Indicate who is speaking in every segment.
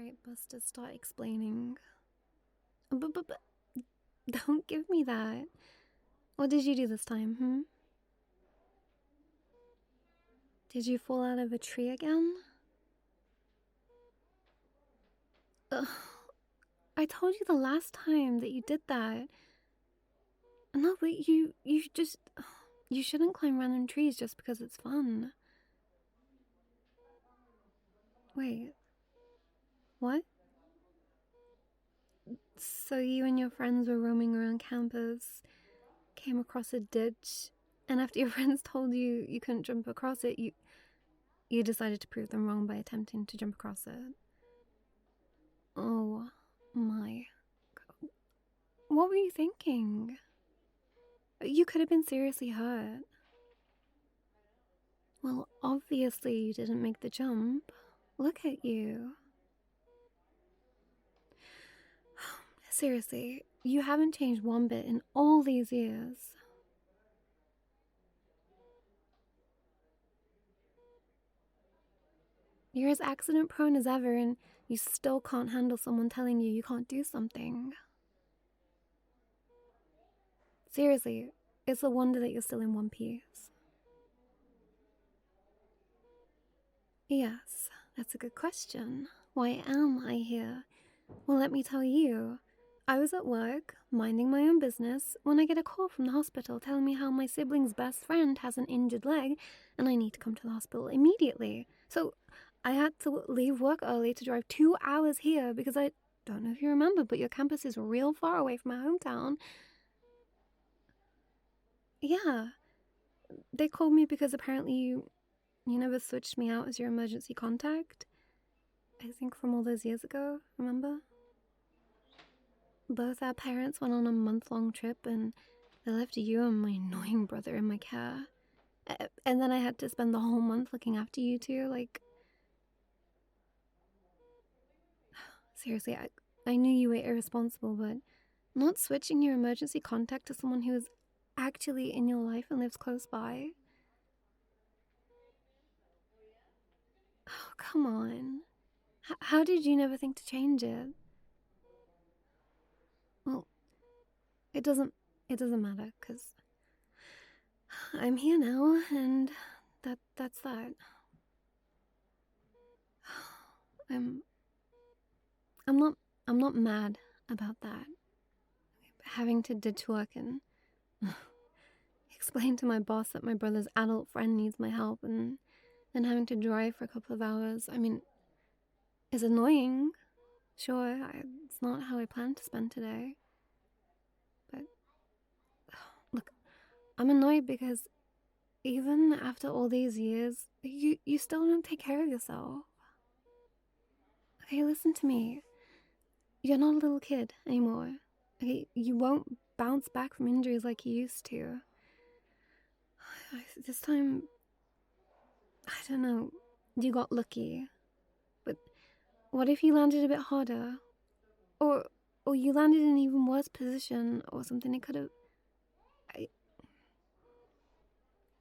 Speaker 1: Alright, Buster, start explaining. But, don't give me that. What did you do this time, Did you fall out of a tree again? Ugh. I told you the last time that you did that. No, but you shouldn't climb random trees just because it's fun. Wait. What? So you and your friends were roaming around campus, came across a ditch, and after your friends told you you couldn't jump across it, you decided to prove them wrong by attempting to jump across it. Oh my God. What were you thinking? You could have been seriously hurt. Well, obviously you didn't make the jump. Look at you. Seriously, you haven't changed one bit in all these years. You're as accident prone as ever, and you still can't handle someone telling you can't do something. Seriously, it's a wonder that you're still in one piece. Yes, that's a good question. Why am I here? Well, let me tell you. I was at work, minding my own business, when I get a call from the hospital telling me how my sibling's best friend has an injured leg and I need to come to the hospital immediately. So I had to leave work early to drive 2 hours here because I don't know if you remember, but your campus is real far away from my hometown. Yeah, they called me because apparently you never switched me out as your emergency contact. I think from all those years ago, remember? Both our parents went on a month-long trip and they left you and my annoying brother in my care. And then I had to spend the whole month looking after you two, like... Seriously, I knew you were irresponsible, but not switching your emergency contact to someone who is actually in your life and lives close by... Oh, come on. How did you never think to change it? Well, it doesn't matter, because I'm here now, and that's that. I'm not mad about that. Having to ditch work and explain to my boss that my brother's adult friend needs my help and then having to drive for a couple of hours, I mean, is annoying. Sure, it's not how I planned to spend today. But, look, I'm annoyed because even after all these years, you still don't take care of yourself. Okay, listen to me. You're not a little kid anymore. Okay, you won't bounce back from injuries like you used to. This time, I don't know, you got lucky. But what if you landed a bit harder? Or you landed in an even worse position or something? It could have...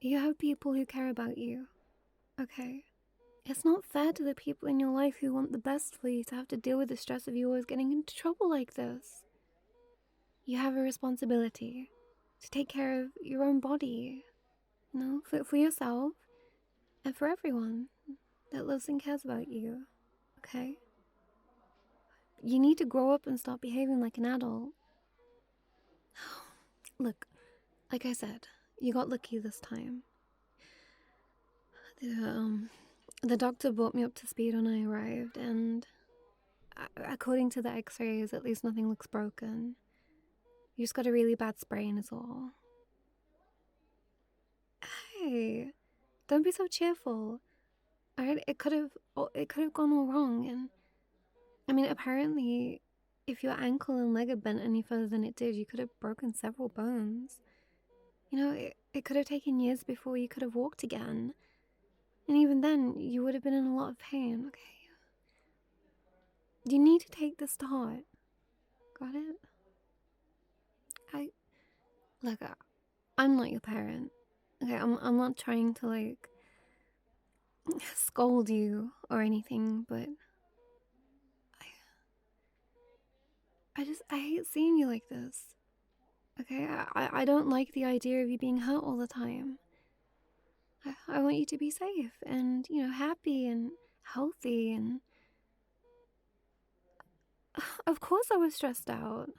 Speaker 1: You have people who care about you, okay? It's not fair to the people in your life who want the best for you to have to deal with the stress of you always getting into trouble like this. You have a responsibility to take care of your own body, you know, for yourself and for everyone that loves and cares about you, okay? You need to grow up and start behaving like an adult. Look, like I said, you got lucky this time. The doctor brought me up to speed when I arrived, and according to the x-rays, at least nothing looks broken. You just got a really bad sprain is all. Hey, don't be so cheerful. Alright, it could have gone all wrong, and I mean, apparently, if your ankle and leg had bent any further than it did, you could have broken several bones. You know, it could have taken years before you could have walked again. And even then, you would have been in a lot of pain, okay? You need to take this to heart. Got it? Look, I'm not your parent. Okay, I'm not trying to, like, scold you or anything, but I hate seeing you like this. Okay, I don't like the idea of you being hurt all the time. I want you to be safe and, happy and healthy. And of course I was stressed out.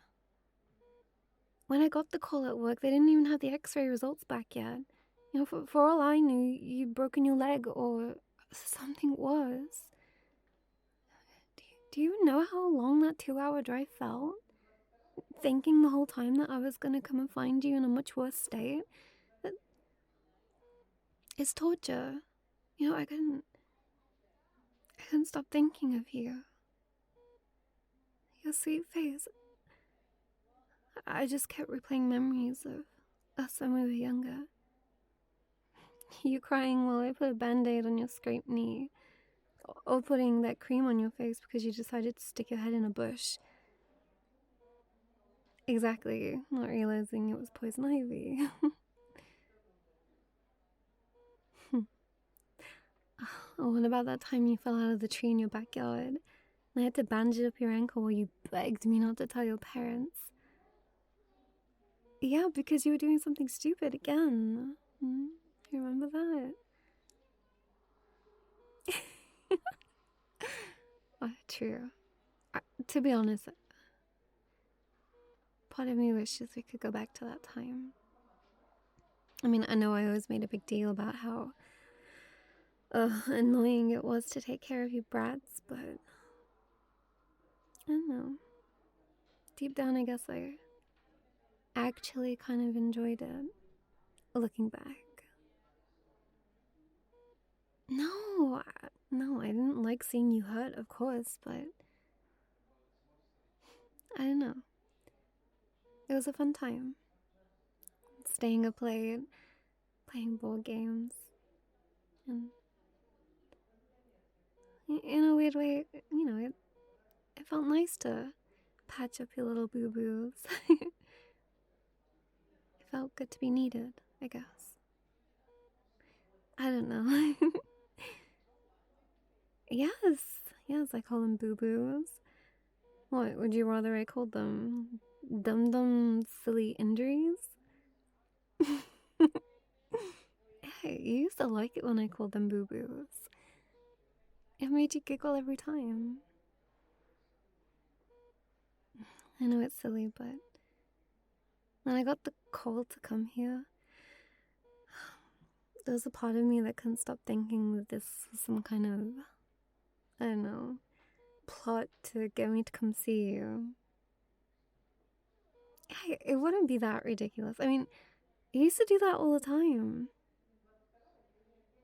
Speaker 1: When I got the call at work, they didn't even have the x-ray results back yet. For all I knew, you'd broken your leg or something worse. Do you know how long that 2-hour drive felt? Thinking the whole time that I was gonna come and find you in a much worse state? It's torture. I couldn't stop thinking of you. Your sweet face. I just kept replaying memories of us when we were younger. You crying while I put a band-aid on your scraped knee. Or putting that cream on your face because you decided to stick your head in a bush. Exactly, not realizing it was poison ivy. Oh, what about that time you fell out of the tree in your backyard? And I had to bandage up your ankle while you begged me not to tell your parents. Yeah, because you were doing something stupid again. You remember that? Oh, true. To be honest, part of me wishes we could go back to that time. I mean, I know I always made a big deal about how annoying it was to take care of you brats, but I don't know. Deep down, I guess I actually kind of enjoyed it, looking back. No, I didn't like seeing you hurt, of course, but I don't know. It was a fun time. Staying up late, playing board games, and in a weird way, it felt nice to patch up your little boo-boos. It felt good to be needed, I guess. I don't know. Yes, I call them boo-boos. What, would you rather I called them dum-dum silly injuries? Hey, you used to like it when I called them boo-boos. It made you giggle every time. I know it's silly, but when I got the call to come here, there was a part of me that couldn't stop thinking that this was some kind of, I don't know, plot to get me to come see you. Hey, it wouldn't be that ridiculous. I mean, you used to do that all the time.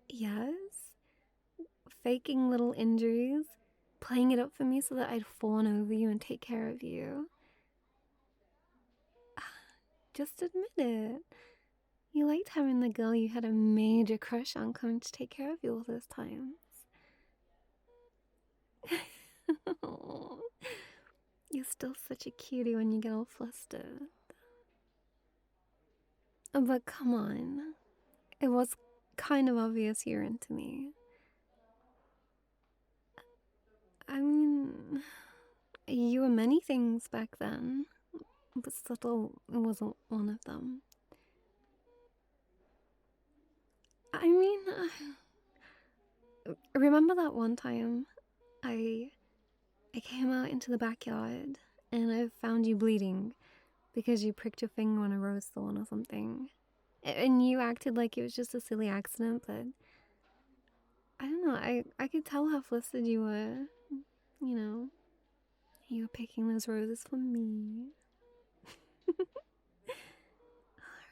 Speaker 1: Yes? Faking little injuries, playing it up for me so that I'd fawn over you and take care of you. Just admit it. You liked having the girl you had a major crush on coming to take care of you all those times. You're still such a cutie when you get all flustered. But come on. It was kind of obvious you're into me. I mean, you were many things back then, but subtle wasn't one of them. I mean, remember that one time I came out into the backyard and I found you bleeding because you pricked your finger on a rose thorn or something. And you acted like it was just a silly accident, but I don't know, I could tell how flustered you were. You were picking those roses for me.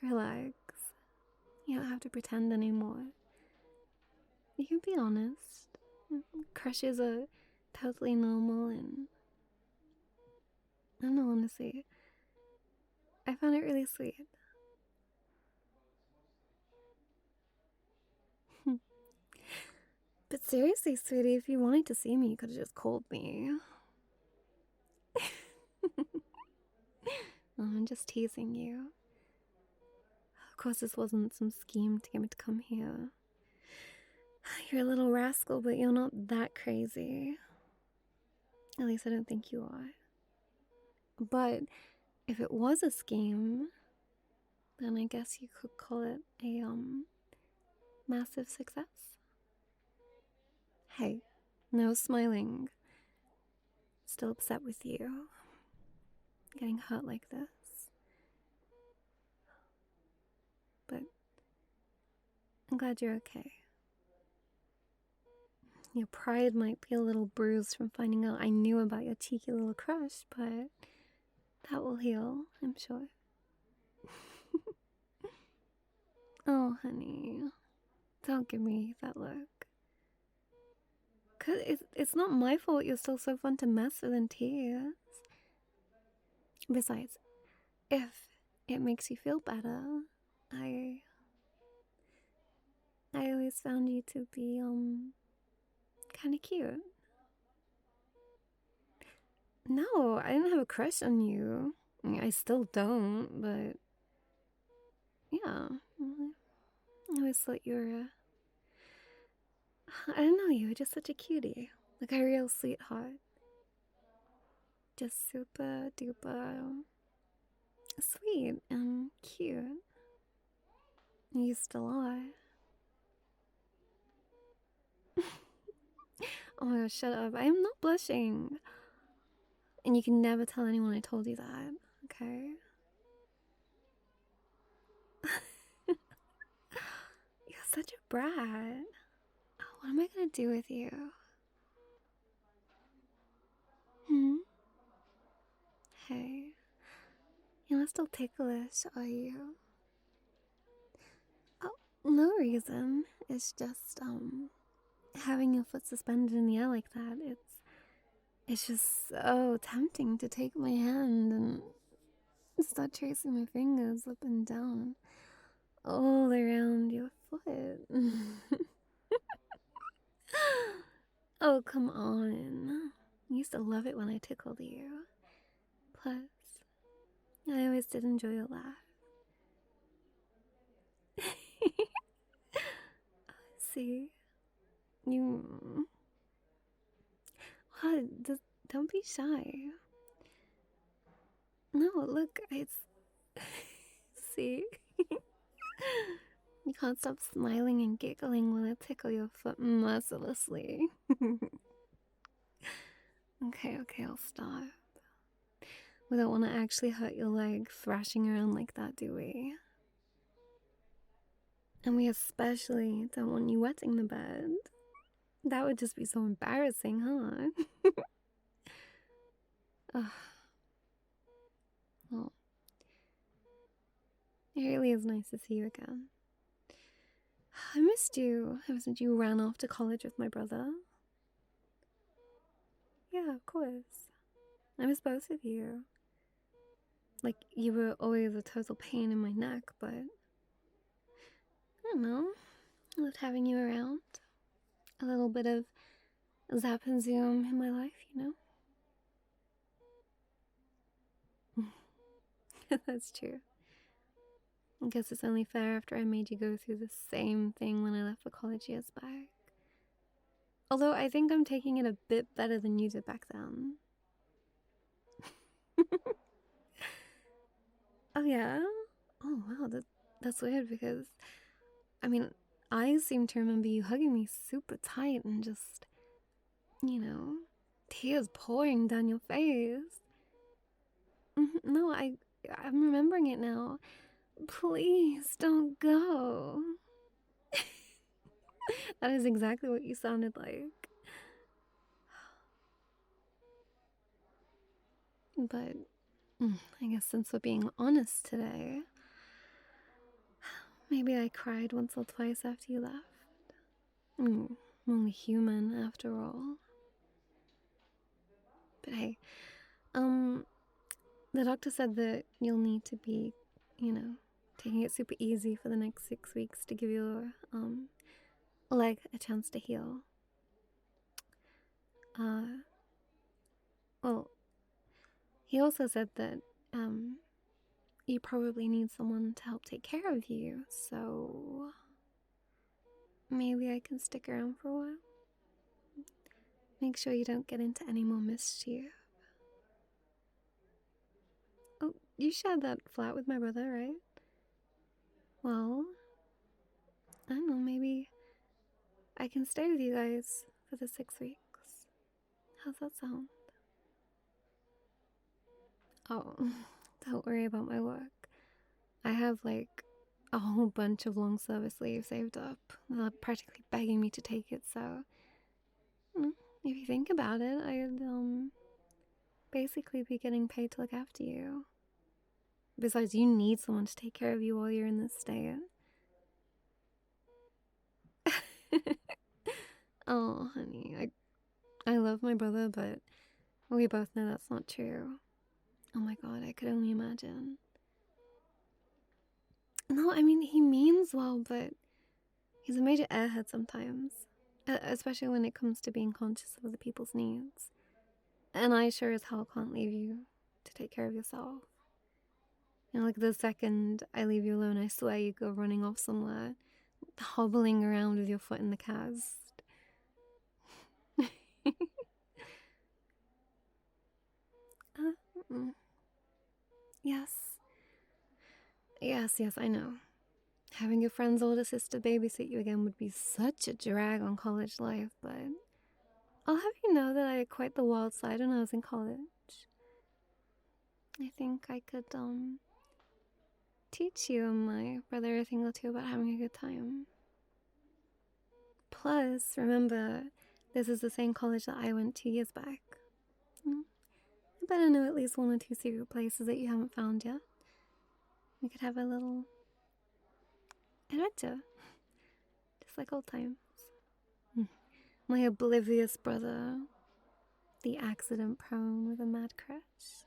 Speaker 1: Relax. You don't have to pretend anymore. You can be honest. Crushes are totally normal, and I don't know, honestly, I found it really sweet. But seriously, sweetie, if you wanted to see me, you could have just called me. Oh, I'm just teasing you. Of course, this wasn't some scheme to get me to come here. You're a little rascal, but you're not that crazy. At least I don't think you are. But if it was a scheme, then I guess you could call it a massive success. Hey, no smiling. Still upset with you. Getting hurt like this. But I'm glad you're okay. Your pride might be a little bruised from finding out I knew about your cheeky little crush, but that will heal, I'm sure. Oh, honey. Don't give me that look. 'Cause it's not my fault you're still so fun to mess with in tears. Besides, if it makes you feel better, I always found you to be, kind of cute. No, I didn't have a crush on you. I mean, I still don't, but yeah. I always thought you were, I don't know, you were just such a cutie. Like a real sweetheart. Just super duper sweet and cute. You still are. Oh my gosh, shut up. I am not blushing. And you can never tell anyone I told you that, okay? You're such a brat. Oh, what am I gonna do with you? Hey, you're not still ticklish, are you? Oh, no reason. It's just, having your foot suspended in the air like that, it's just so tempting to take my hand and start tracing my fingers up and down all around your foot. Oh, come on. I used to love it when I tickled you. Plus, I always did enjoy your laugh. See? You... What? Don't be shy. No, look, it's... See? You can't stop smiling and giggling while I tickle your foot mercilessly. Okay, I'll stop. We don't want to actually hurt your leg thrashing around like that, do we? And we especially don't want you wetting the bed. That would just be so embarrassing, huh? Ugh. Well, it really is nice to see you again. I missed you ever since you ran off to college with my brother. Yeah, of course. I miss both of you. Like, you were always a total pain in my neck, but I don't know. I loved having you around. A little bit of zap and zoom in my life, you know? That's true. I guess it's only fair after I made you go through the same thing when I left for college years back. Although I think I'm taking it a bit better than you did back then. Oh yeah? Oh wow, that's weird because, I mean, I seem to remember you hugging me super tight and just, you know, tears pouring down your face. No, I'm remembering it now. Please don't go. That is exactly what you sounded like. But I guess since we're being honest today, maybe I cried once or twice after you left. I'm only human after all. But hey, the doctor said that you'll need to be, you know, taking it super easy for the next 6 weeks to give your leg a chance to heal. Well, he also said that you probably need someone to help take care of you, so maybe I can stick around for a while. Make sure you don't get into any more mischief. You shared that flat with my brother, right? Well, I don't know, maybe I can stay with you guys for the 6 weeks. How's that sound? Oh, don't worry about my work. I have like a whole bunch of long service leave saved up. They're practically begging me to take it, so if you think about it, I'd basically be getting paid to look after you. Besides, you need someone to take care of you while you're in this state. Oh, honey, I love my brother, but we both know that's not true. Oh my god, I could only imagine. No, I mean, he means well, but he's a major airhead sometimes. Especially when it comes to being conscious of other people's needs. And I sure as hell can't leave you to take care of yourself. You know, like the second I leave you alone, I swear you go running off somewhere, hobbling around with your foot in the cast. Yes. Yes, I know. Having your friend's older sister babysit you again would be such a drag on college life, but I'll have you know that I had quite the wild side when I was in college. I think I could, teach you and my brother a thing or two about having a good time. Plus, remember, this is the same college that I went 2 years back. I better know at least one or two secret places that you haven't found yet. We could have a little adventure, just like old times. My oblivious brother, the accident prone with a mad crush,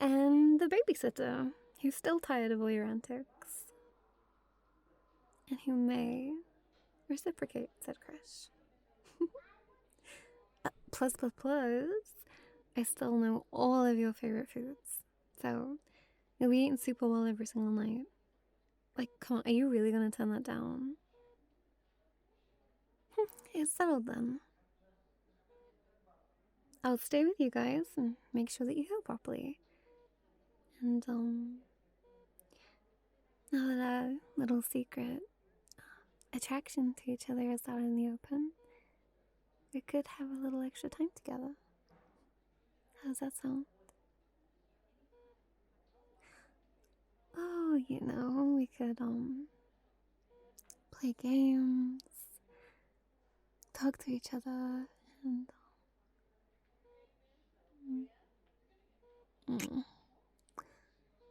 Speaker 1: and the babysitter who's still tired of all your antics, and who may reciprocate said crush. Plus, I still know all of your favorite foods, so you'll be eating super well every single night. Like, come on, are you really gonna turn that down? It's settled then. I'll stay with you guys and make sure that you heal properly. And, now that our little secret attraction to each other is out in the open, we could have a little extra time together. How does that sound? Oh, you know, we could, play games, talk to each other, and,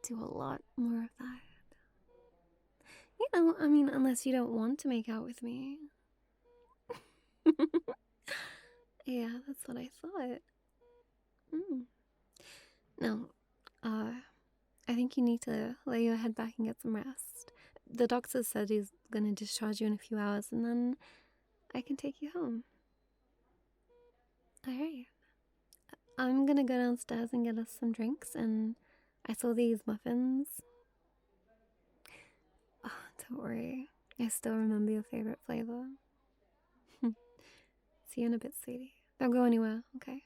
Speaker 1: do a lot more of that. You know, I mean, unless you don't want to make out with me. Yeah, that's what I thought. No, I think you need to lay your head back and get some rest. The doctor said he's gonna discharge you in a few hours, and then I can take you home. Alright. I'm gonna go downstairs and get us some drinks, and I saw these muffins. Oh, don't worry. I still remember your favorite flavor. See you in a bit, sweetie. Don't go anywhere, okay?